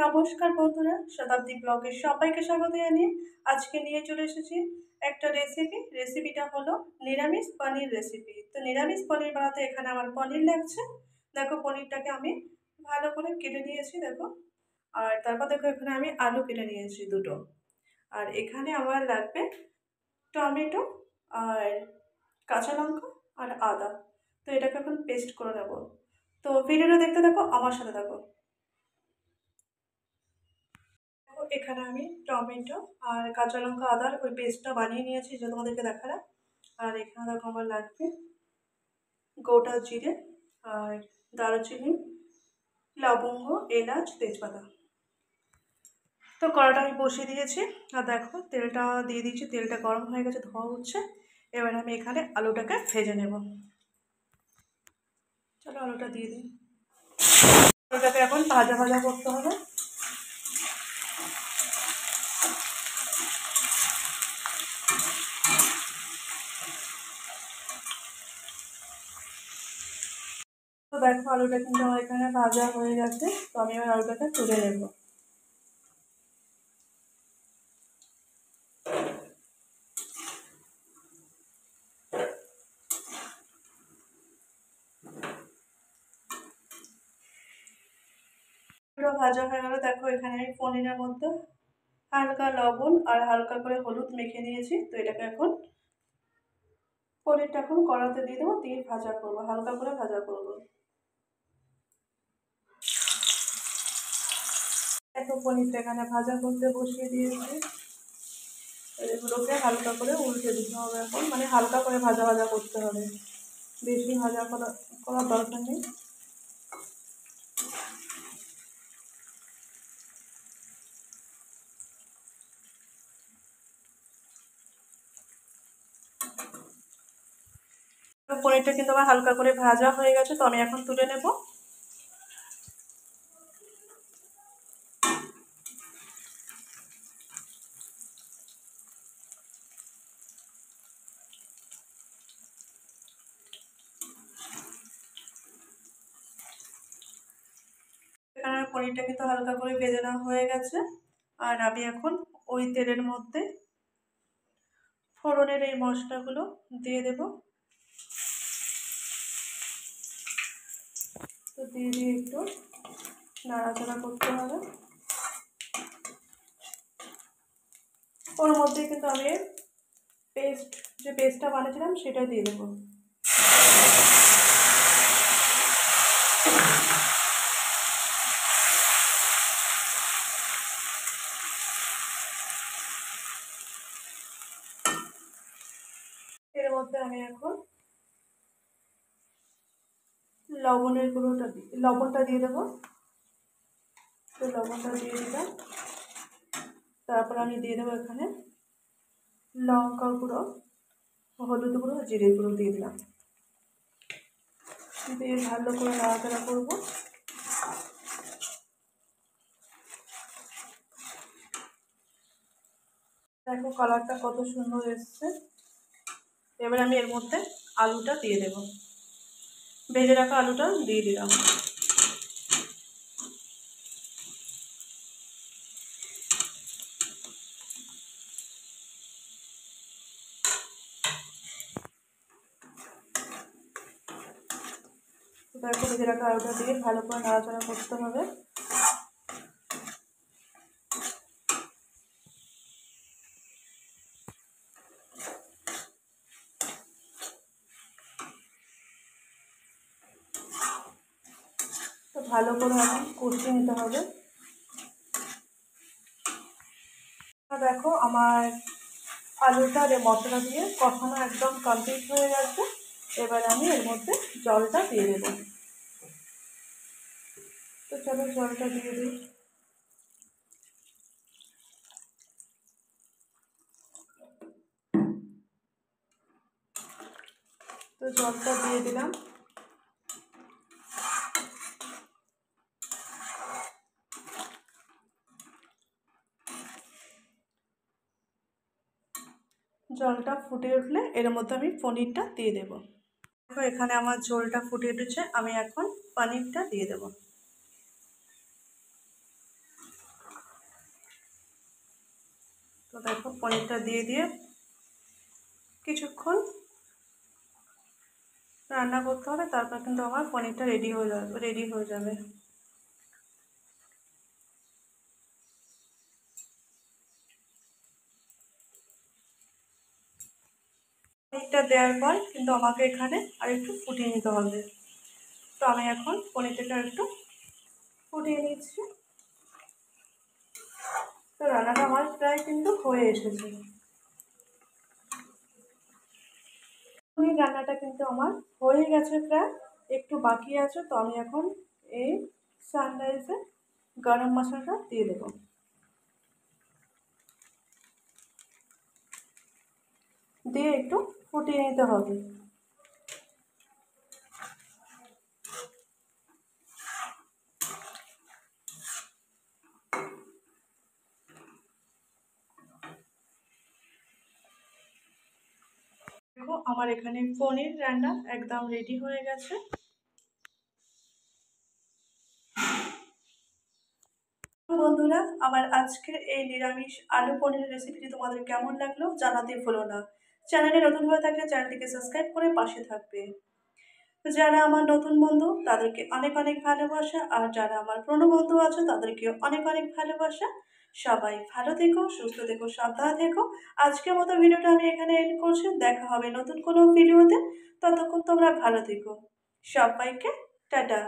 নমস্কার বন্ধুরা, শতাব্দী ব্লগে সবাইকে স্বাগত জানিয়ে আজকে নিয়ে চলে এসেছি একটা রেসিপিটা হলো নিরামিষ পনির রেসিপি। তো নিরামিষ পনির বানাতে এখানে আমার পনির লাগছে। দেখো, পনিরটাকে আমি ভালো করে কেটে নিয়েছি, দেখো। আর তারপর দেখো, এখানে আমি আলু কেটে নিয়েছি দুটো। আর এখানে আমার লাগবে টমেটো আর কাঁচা লঙ্কা আর আদা। তো এটাকে এখন পেস্ট করে নেবো। তো ভিডিওটা দেখতে থাকো, আমার সাথে থাকো। এখানে আমি টমেটো আর কাঁচা লঙ্কা আদার ওই পেস্টটা বানিয়ে নিয়েছি, যেটা তোমাদেরকে দেখালাম। আর এখানে দেখো আমার লাগবে গোটা জিরে আর দারুচিনি, লবঙ্গ, এলাচ, তেজপাতা। তো কড়াটা আমি বসিয়ে দিয়েছি। আর দেখো, তেলটা দিয়ে দিয়েছি, তেলটা গরম হয়ে গেছে, ধোয়া উঠছে। এবার আমি এখানে আলুটাকে ভেজে নেব। চলো আলুটা দিয়ে দিই। আলুটাকে এখন ভাজা ভাজা করতে হবে। তো দেখো, আলুটা কিন্তু আমার এখানে ভাজা হয়ে গেছে। তো আমি এবার আলুটাকে তুলে নেব। পুরো ভাজা হয়ে গেল। দেখো, এখানে আমি পনিরের মধ্যে হালকা লবণ আর হালকা করে হলুদ মেখে নিয়েছি। তো এটাকে এখন পনিরটা এখন কড়াতে দিয়ে দেবো, দিয়ে ভাজা করবো, হালকা করে ভাজা করবো। দেখো, পনিরটা এখানে ভাজা করতে বসিয়ে দিয়েছি। এগুলোকে হালকা করে উল্টে দিতে হবে এখন, মানে হালকা করে ভাজা ভাজা করতে হবে, বেশি ভাজা করার দরকার নেই। পনিরটা কিন্তু আমার হালকা করে ভাজা হয়ে গেছে। তো আমি এখন তুলে নেব। এখানে পনিরটা কিন্তু হালকা করে ভেজে নেওয়া হয়ে গেছে। আর আমি এখন ওই তেলের মধ্যে ফোড়নের এই মশলাগুলো দিয়ে দেব। তো দিয়ে দিয়ে একটু নাড়াচাড়া করতে হবে। ওর মধ্যে কিন্তু আমি যে পেস্টটা বানিয়েছিলাম সেটা দিয়ে দেবো। এর মধ্যে আমি এখন লবণটা দিয়ে দেবো। তো লবণটা দিয়ে দিলাম। তারপর আমি দিয়ে দেবো এখানে লঙ্কা গুঁড়ো, হলুদ গুঁড়ো, জিরে গুঁড়ো দিয়ে দিলাম। দিয়ে ভালো করে নাড়াচাড়া করবো। দেখো, কালারটা কত সুন্দর এসছে। এবার আমি এর মধ্যে আলুটা দিয়ে দেবো। ভেজে রাখা আলুটা দিয়ে দিলাম। দেখো, ভেজে রাখা আলুটা দিয়ে ভালো করে নাড়াচাড়া করতে হবে। তো ভালো করে এখন কষিয়ে নিতে হবে। দেখো, আমার আলুটা আর মশলা দিয়ে কষানো একদম কমপ্লিট হয়ে গেছে। এবার আমি এর মধ্যে জলটা দিয়ে দেবো। তো চলো জলটা দিয়ে দিই। তো জলটা দিয়ে দিলাম। জলটা ফুটে উঠলে এর মধ্যে আমি পনিরটা দিয়ে দেবো। দেখো, এখানে আমার ঝোলটা ফুটে উঠেছে। আমি এখন পনিরটা দিয়ে দেবো। দেখো পনিরটা দিয়ে দিয়ে কিছুক্ষণ রান্না করতে হবে, তারপর কিন্তু আমার পনিরটা রেডি হয়ে যাবে। পনিরটা দেওয়ার পর কিন্তু আমাকে এখানে আর একটু ফুটিয়ে নিতে হবে। তো আমি এখন পনিরটাকে আর একটু ফুটিয়ে নিচ্ছি। তো রান্নাটা আমার প্রায় কিন্তু হয়ে এসেছে। পনির রান্নাটা কিন্তু আমার হয়ে গেছে, প্রায় একটু বাকি আছে। তো আমি এখন এই সানরাইজে গরম মশলাটা দিয়ে দেবো, দিয়ে একটু ফুটিয়ে নিতে হবে। দেখো আমার এখানে পনির রান্না একদম রেডি হয়ে গেছে। বন্ধুরা, আমার আজকের এই নিরামিষ আলু পনিরের রেসিপিটি তোমাদের কেমন লাগলো জানাতে ভুলো না। চ্যানেলে নতুন হয়ে থাকলে চ্যানেলটিকে সাবস্ক্রাইব করে পাশে থাকবে। যারা আমার নতুন বন্ধু তাদেরকে অনেক অনেক ভালোবাসা, আর যারা আমার পুরনো বন্ধু আছে তাদেরকে অনেক অনেক ভালোবাসা। সবাই ভালো থেকো, সুস্থ থেকো, সাবধানে থেকো। আজকের মতো ভিডিওটা আমি এখানে এন্ড করছি। দেখা হবে নতুন কোনো ভিডিওতে। ততক্ষণ তোমরা ভালো থেকো। সবাইকে টাটা।